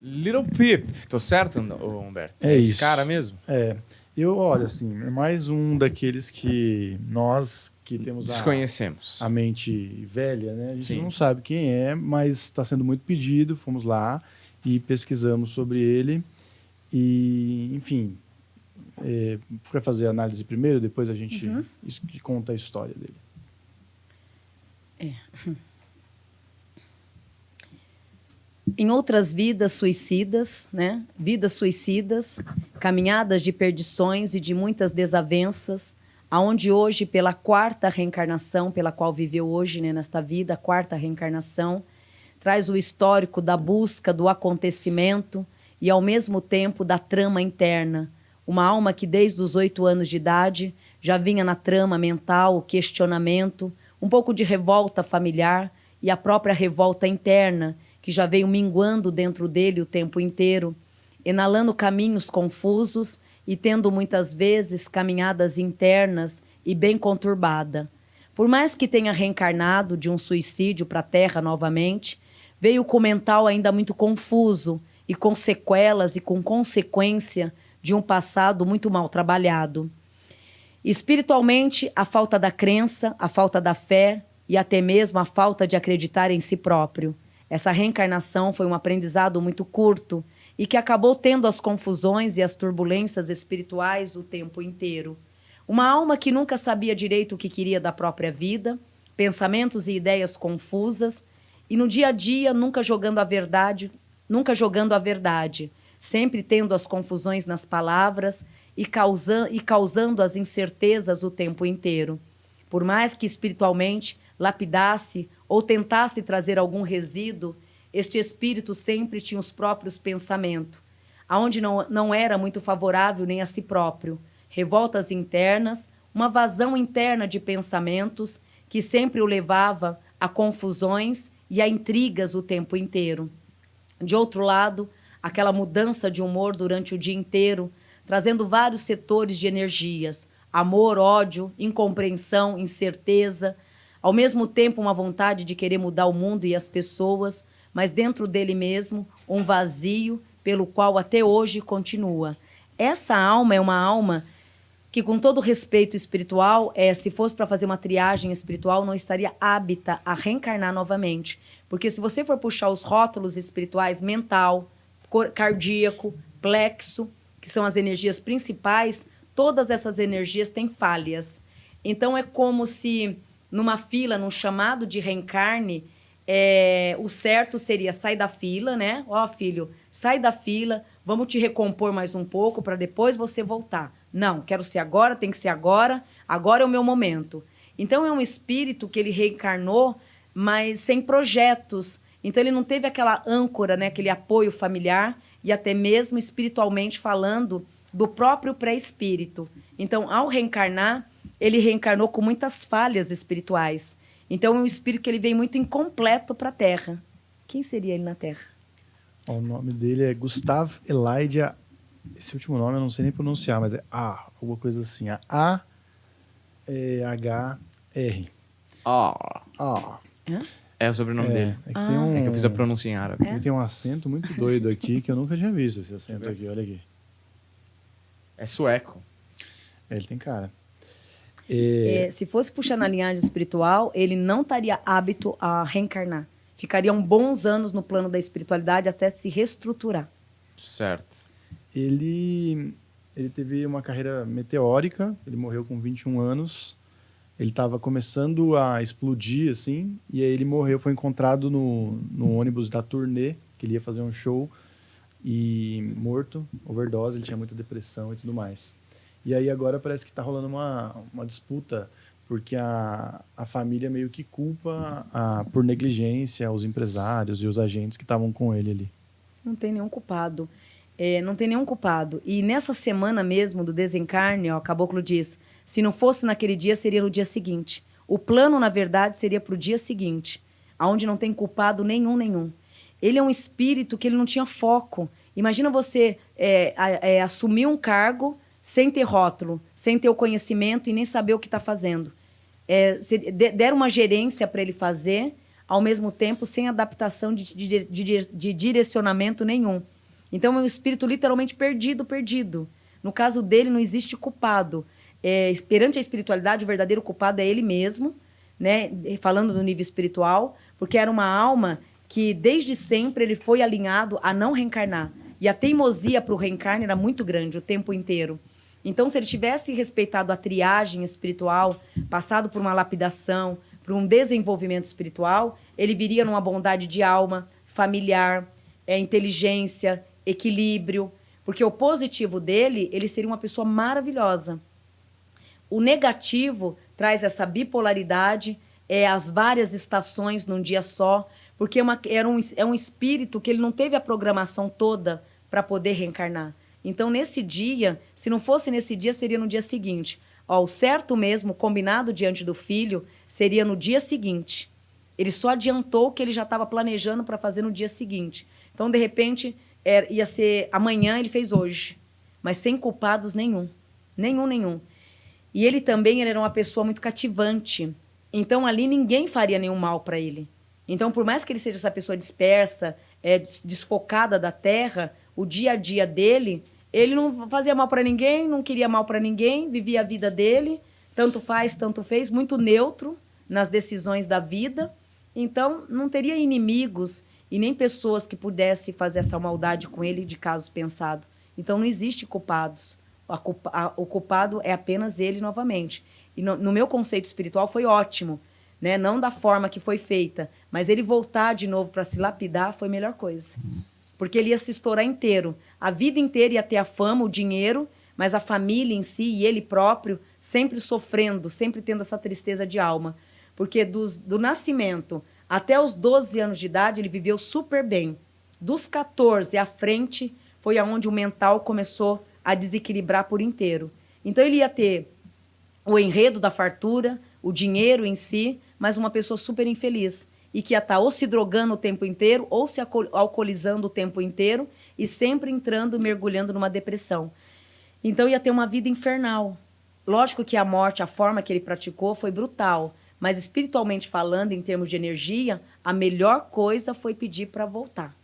Little Peep, tô certo, Humberto? É Esse isso. cara mesmo? Olha, assim, é mais um daqueles que nós que temos Desconhecemos. a mente velha, né? A gente Sim. não sabe quem é, mas está sendo muito pedido. Fomos lá e pesquisamos sobre ele. E, enfim, vai fazer a análise primeiro, depois a gente conta a história dele. Em outras vidas suicidas, né? Vidas suicidas, caminhadas de perdições e de muitas desavenças, aonde hoje, pela quarta reencarnação, pela qual viveu hoje, né, nesta vida, a quarta reencarnação, traz o histórico da busca, do acontecimento e, ao mesmo tempo, da trama interna. Uma alma que, desde os 8 anos de idade, já vinha na trama mental, o questionamento, um pouco de revolta familiar e a própria revolta interna, que já veio minguando dentro dele o tempo inteiro, enalando caminhos confusos e tendo muitas vezes caminhadas internas e bem conturbada. Por mais que tenha reencarnado de um suicídio para a Terra novamente, veio com o mental ainda muito confuso e com sequelas e com consequência de um passado muito mal trabalhado. Espiritualmente, a falta da crença, a falta da fé e até mesmo a falta de acreditar em si próprio. Essa reencarnação foi um aprendizado muito curto e que acabou tendo as confusões e as turbulências espirituais o tempo inteiro. Uma alma que nunca sabia direito o que queria da própria vida, pensamentos e ideias confusas, e no dia a dia nunca jogando a verdade, sempre tendo as confusões nas palavras e causando as incertezas o tempo inteiro. Por mais que espiritualmente lapidasse ou tentasse trazer algum resíduo, este espírito sempre tinha os próprios pensamentos, aonde não era muito favorável nem a si próprio. Revoltas internas, uma vazão interna de pensamentos que sempre o levava a confusões e a intrigas o tempo inteiro. De outro lado, aquela mudança de humor durante o dia inteiro, trazendo vários setores de energias, amor, ódio, incompreensão, incerteza, ao mesmo tempo uma vontade de querer mudar o mundo e as pessoas, mas dentro dele mesmo um vazio pelo qual até hoje continua. Essa alma é uma alma que, com todo respeito espiritual, se fosse para fazer uma triagem espiritual, não estaria apta a reencarnar novamente. Porque se você for puxar os rótulos espirituais, mental, cardíaco, plexo, que são as energias principais, todas essas energias têm falhas. Então é como se numa fila, num chamado de reencarne, o certo seria sair da fila, né? Ó, filho, sai da fila, vamos te recompor mais um pouco para depois você voltar. Não, quero ser agora, tem que ser agora é o meu momento. Então é um espírito que ele reencarnou, mas sem projetos. Então ele não teve aquela âncora, né? Aquele apoio familiar e até mesmo espiritualmente falando do próprio pré-espírito. Então, ao reencarnar, ele reencarnou com muitas falhas espirituais. Então, é um espírito que ele vem muito incompleto para a Terra. Quem seria ele na Terra? O nome dele é Gustav Elijah. Esse último nome eu não sei nem pronunciar, mas é alguma coisa assim. A-H-R. É o sobrenome dele. É que eu fiz a pronúncia em árabe. Ele tem um acento muito doido aqui, que eu nunca tinha visto esse acento aqui, olha aqui. É sueco. Ele tem cara. Se fosse puxar na linhagem espiritual, ele não estaria apto a reencarnar. Ficariam bons anos no plano da espiritualidade até se reestruturar. Certo. Ele teve uma carreira meteórica, ele morreu com 21 anos. Ele estava começando a explodir, assim, e aí ele morreu, foi encontrado no ônibus da turnê, que ele ia fazer um show, e morto, overdose, ele tinha muita depressão e tudo mais. E aí agora parece que está rolando uma disputa, porque a família meio que culpa por negligência os empresários e os agentes que estavam com ele ali. Não tem nenhum culpado. Não tem nenhum culpado. E nessa semana mesmo do desencarne, o Caboclo diz, se não fosse naquele dia, seria no dia seguinte. O plano, na verdade, seria para o dia seguinte, onde não tem culpado nenhum. Ele é um espírito que ele não tinha foco. Imagina você assumir um cargo sem ter rótulo, sem ter o conhecimento e nem saber o que está fazendo. Deram uma gerência para ele fazer, ao mesmo tempo sem adaptação de direcionamento nenhum. Então é um espírito literalmente perdido. No caso dele, não existe culpado. Perante a espiritualidade, o verdadeiro culpado é ele mesmo, né? Falando do nível espiritual, porque era uma alma que desde sempre ele foi alinhado a não reencarnar. E a teimosia para o reencarne era muito grande o tempo inteiro. Então, se ele tivesse respeitado a triagem espiritual, passado por uma lapidação, por um desenvolvimento espiritual, ele viria numa bondade de alma, familiar, inteligência, equilíbrio, porque o positivo dele, ele seria uma pessoa maravilhosa. O negativo traz essa bipolaridade, as várias estações num dia só, porque é um espírito que ele não teve a programação toda para poder reencarnar. Então, nesse dia, se não fosse nesse dia, seria no dia seguinte. O certo mesmo, combinado diante do filho, seria no dia seguinte. Ele só adiantou o que ele já estava planejando para fazer no dia seguinte. Então, de repente, ia ser amanhã, ele fez hoje. Mas sem culpados nenhum. Nenhum. E ele também era uma pessoa muito cativante. Então, ali ninguém faria nenhum mal para ele. Então, por mais que ele seja essa pessoa dispersa, desfocada da terra, o dia a dia dele, ele não fazia mal para ninguém, não queria mal para ninguém, vivia a vida dele, tanto faz, tanto fez, muito neutro nas decisões da vida. Então, não teria inimigos e nem pessoas que pudessem fazer essa maldade com ele de caso pensado. Então, não existe culpados. O culpado é apenas ele novamente. E no meu conceito espiritual foi ótimo, né? Não da forma que foi feita, mas ele voltar de novo para se lapidar foi a melhor coisa. Porque ele ia se estourar inteiro. A vida inteira ia ter a fama, o dinheiro, mas a família em si e ele próprio sempre sofrendo, sempre tendo essa tristeza de alma. Porque do nascimento até os 12 anos de idade, ele viveu super bem. Dos 14 à frente, foi aonde o mental começou a desequilibrar por inteiro. Então, ele ia ter o enredo da fartura, o dinheiro em si, mas uma pessoa super infeliz. E que ia estar ou se drogando o tempo inteiro, ou se alcoolizando o tempo inteiro, e sempre entrando, mergulhando numa depressão. Então, ia ter uma vida infernal. Lógico que a morte, a forma que ele praticou, foi brutal. Mas, espiritualmente falando, em termos de energia, a melhor coisa foi pedir para voltar.